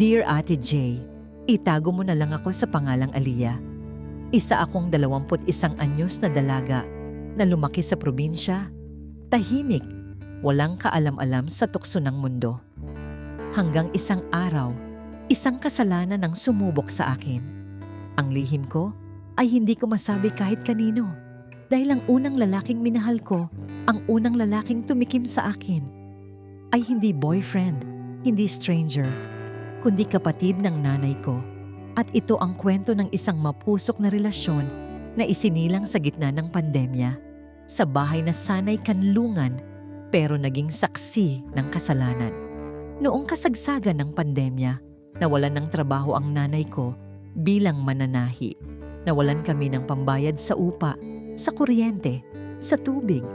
Dear Ate J, itago mo na lang ako sa pangalang Aliyah. Isa akong 21 anyos na dalaga na lumaki sa probinsya, tahimik, walang kaalam-alam sa tukso ng mundo. Hanggang isang araw, isang kasalanan ang sumubok sa akin. Ang lihim ko ay hindi ko masabi kahit kanino dahil ang unang lalaking minahal ko, ang unang lalaking tumikim sa akin, ay hindi boyfriend, hindi stranger, kundi kapatid ng nanay ko. At ito ang kwento ng isang mapusok na relasyon na isinilang sa gitna ng pandemya, sa bahay na sanay kanlungan pero naging saksi ng kasalanan. Noong kasagsagan ng pandemya, nawalan ng trabaho ang nanay ko bilang mananahi. Nawalan kami ng pambayad sa upa, sa kuryente, sa tubig.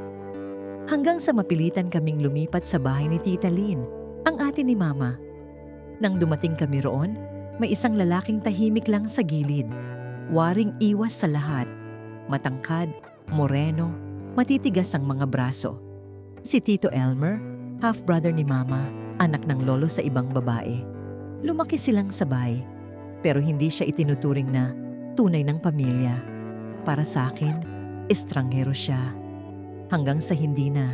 Hanggang sa mapilitan kaming lumipat sa bahay ni Tita Lynn, ang ate ni Mama. Nang dumating kami roon, may isang lalaking tahimik lang sa gilid. Waring iwas sa lahat. Matangkad, moreno, matitigas ang mga braso. Si Tito Elmer, half-brother ni Mama, anak ng lolo sa ibang babae. Lumaki silang sabay, pero hindi siya itinuturing na tunay ng pamilya. Para sa akin, estranghero siya. Hanggang sa hindi na.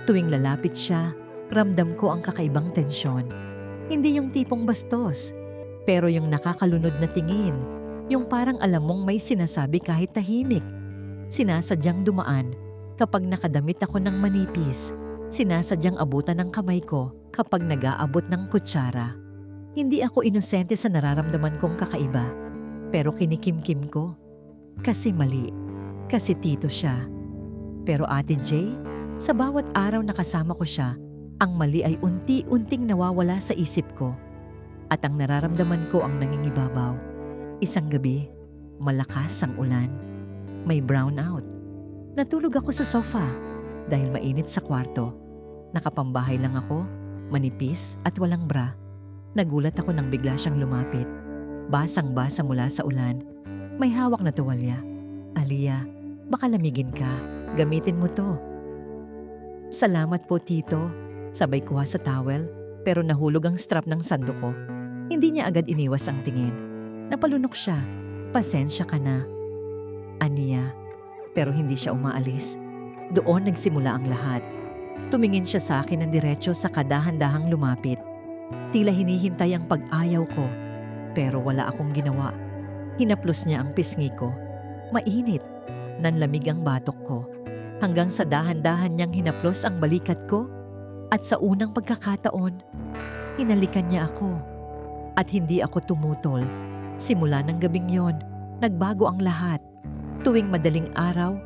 Tuwing lalapit siya, ramdam ko ang kakaibang tensyon. Hindi yung tipong bastos, pero yung nakakalunod na tingin, yung parang alam mong may sinasabi kahit tahimik. Sinasadyang dumaan kapag nakadamit ako ng manipis. Sinasadyang abutan ng kamay ko kapag nag-aabot ng kutsara. Hindi ako inosente sa nararamdaman kong kakaiba, pero kinikimkim ko. Kasi mali, kasi tito siya. Pero Ate J, sa bawat araw na kasama ko siya, ang mali ay unti-unting nawawala sa isip ko. At ang nararamdaman ko ang nangingibabaw. Isang gabi, malakas ang ulan. May brownout. Natulog ako sa sofa dahil mainit sa kwarto. Nakapambahay lang ako, manipis at walang bra. Nagulat ako nang bigla siyang lumapit. Basang-basa mula sa ulan. May hawak na tuwalya. Aliyah, baka lamigin ka. Gamitin mo to. Salamat po, Tito. Sabay kuha sa towel, pero nahulog ang strap ng sando ko. Hindi niya agad iniwas ang tingin. Napalunok siya. Pasensya ka na. Aniya. Pero hindi siya umaalis. Doon nagsimula ang lahat. Tumingin siya sa akin ng diretso sa kadahan-dahang lumapit. Tila hinihintay ang pag-ayaw ko. Pero wala akong ginawa. Hinaplos niya ang pisngi ko. Mainit. Nanlamig ang batok ko. Hanggang sa dahan-dahan niyang hinaplos ang balikat ko. At sa unang pagkakataon, hinalikan niya ako. At hindi ako tumutol. Simula ng gabing yon, nagbago ang lahat. Tuwing madaling araw,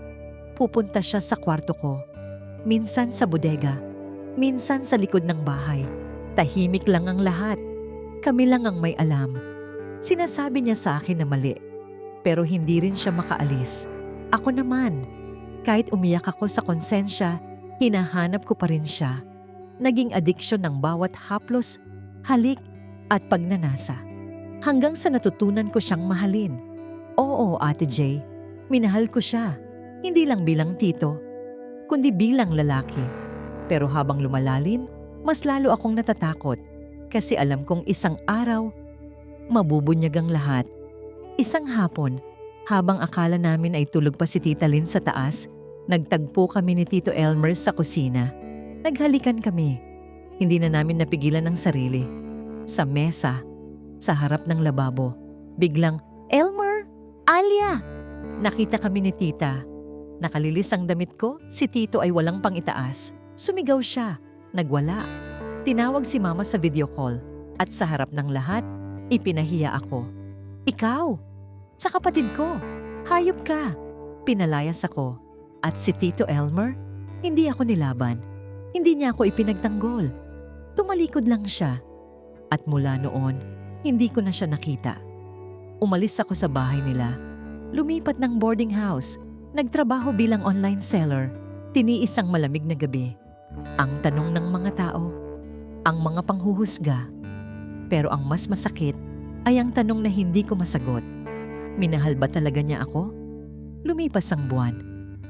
pupunta siya sa kwarto ko. Minsan sa bodega, minsan sa likod ng bahay. Tahimik lang ang lahat. Kami lang ang may alam. Sinasabi niya sa akin na mali, pero hindi rin siya makaalis. Ako naman, kahit umiyak ako sa konsensya, hinahanap ko pa rin siya. Naging adiksyon ng bawat haplos, halik, at pagnanasa. Hanggang sa natutunan ko siyang mahalin. Oo, Ate J, minahal ko siya. Hindi lang bilang tito, kundi bilang lalaki. Pero habang lumalalim, mas lalo akong natatakot. Kasi alam kong isang araw, mabubunyag ang lahat. Isang hapon, habang akala namin ay tulog pa si Tita Lynn sa taas, nagtagpo kami ni Tito Elmer sa kusina. Naghalikan kami. Hindi na namin napigilan ang sarili. Sa mesa, sa harap ng lababo, biglang, Elmer! Aliyah! Nakita kami ni Tita. Nakalilis ang damit ko, si Tito ay walang pangitaas. Sumigaw siya. Nagwala. Tinawag si Mama sa video call. At sa harap ng lahat, ipinahiya ako. Ikaw! Sa kapatid ko! Hayop ka! Pinalayas ako. At si Tito Elmer, hindi ako nilaban. Hindi niya ako ipinagtanggol. Tumalikod lang siya. At mula noon, hindi ko na siya nakita. Umalis ako sa bahay nila. Lumipat ng boarding house. Nagtrabaho bilang online seller. Tiniis ang malamig na gabi. Ang tanong ng mga tao. Ang mga panghuhusga. Pero ang mas masakit ay ang tanong na hindi ko masagot. Minahal ba talaga niya ako? Lumipas ang buwan.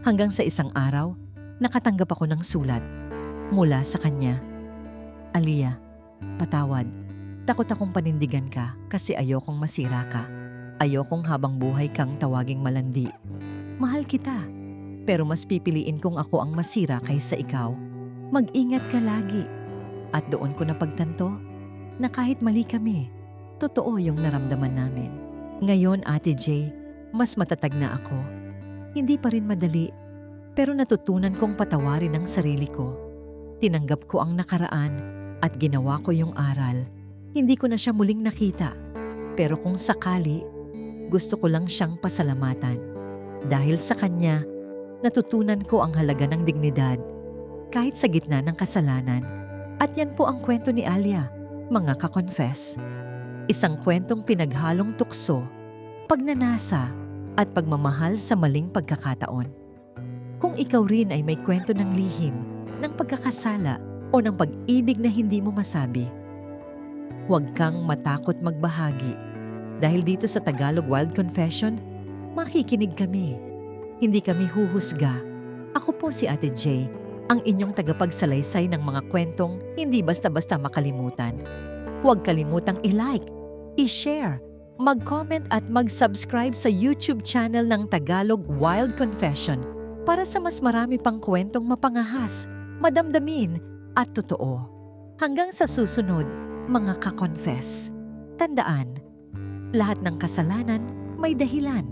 Hanggang sa isang araw, nakatanggap ako ng sulat. Mula sa kanya. Aliyah, patawad. Takot akong panindigan ka kasi ayokong masira ka. Ayokong habang buhay kang tawaging malandi. Mahal kita, pero mas pipiliin kong ako ang masira kaysa ikaw. Mag-ingat ka lagi. At doon ko napagtanto na kahit mali kami, totoo yung naramdaman namin. Ngayon, Ate J, mas matatag na ako. Hindi pa rin madali, pero natutunan kong patawarin ang sarili ko. Tinanggap ko ang nakaraan at ginawa ko yung aral. Hindi ko na siya muling nakita. Pero kung sakali, gusto ko lang siyang pasalamatan. Dahil sa kanya, natutunan ko ang halaga ng dignidad kahit sa gitna ng kasalanan. At yan po ang kwento ni Alia, mga ka-confess. Isang kwentong pinaghalong tukso, pagnanasa at pagmamahal sa maling pagkakataon. Kung ikaw rin ay may kwento ng lihim, ng pagkakasala o ng pag-ibig na hindi mo masabi, huwag kang matakot magbahagi. Dahil dito sa Tagalog Wild Confession, makikinig kami. Hindi kami huhusga. Ako po si Ate J, ang inyong tagapagsalaysay ng mga kwentong hindi basta-basta makalimutan. Huwag kalimutang i-like, i-share, mag-comment at mag-subscribe sa YouTube channel ng Tagalog Wild Confession para sa mas marami pang kwentong mapangahas, madamdamin at totoo. Hanggang sa susunod, mga ka-confess. Tandaan, lahat ng kasalanan may dahilan.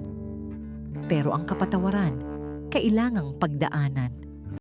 Pero ang kapatawaran, kailangang pagdaanan.